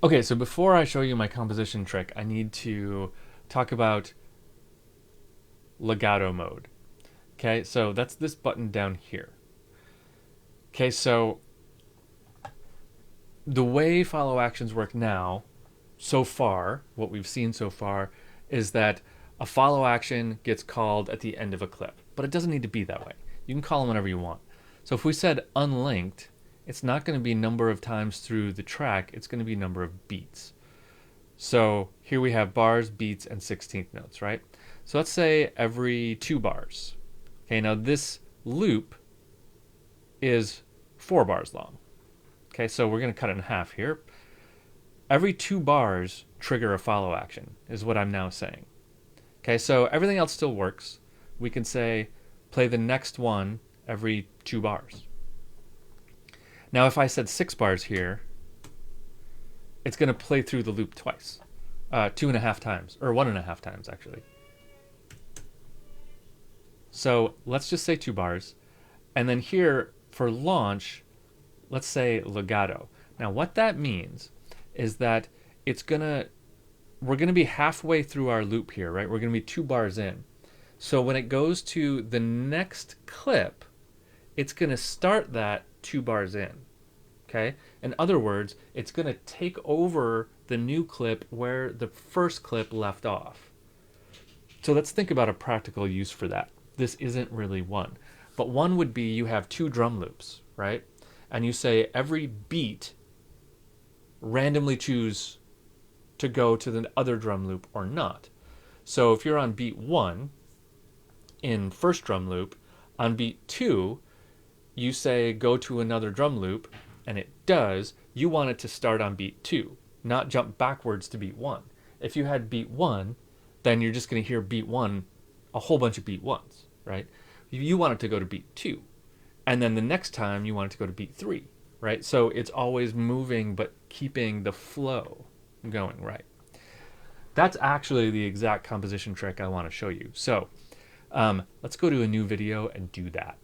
Okay, so before I show you my composition trick, I need to talk about legato mode. Okay, so that's this button down here. Okay, so the way follow actions work now, so far, what we've seen so far, is that a follow action gets called at the end of a clip, but it doesn't need to be that way. You can call them whenever you want. So if we said unlinked, it's not going to be number of times through the track, it's going to be number of beats. So here we have bars, beats, and 16th notes, right? So let's say every 2 bars. Okay, now this loop is 4 bars long. Okay, so we're going to cut it in half here. Every 2 bars trigger a follow action, is what I'm now saying. Okay, so everything else still works. We can say play the next one every 2 bars. Now, if I said 6 bars here, it's going to play through the loop twice, 2.5 times, or 1.5 times actually. So let's just say 2 bars, and then here for launch, let's say legato. Now, what that means is that we're gonna be halfway through our loop here, right? We're gonna be 2 bars in. So when it goes to the next clip, it's gonna start that 2 bars in. Okay? In other words, it's gonna take over the new clip where the first clip left off. So let's think about a practical use for that. This isn't really one, but one would be you have 2 drum loops, right? And you say every beat randomly choose to go to the other drum loop or not. So if you're on beat 1 in first drum loop, on beat 2, you say go to another drum loop, and it does. You want it to start on beat 2, not jump backwards to beat 1. If you had beat 1, then you're just going to hear beat 1, a whole bunch of beat 1s, right? You want it to go to beat 2. And then the next time you want it to go to beat 3, right? So it's always moving but keeping the flow going, right? That's actually the exact composition trick I want to show you. So let's go to a new video and do that.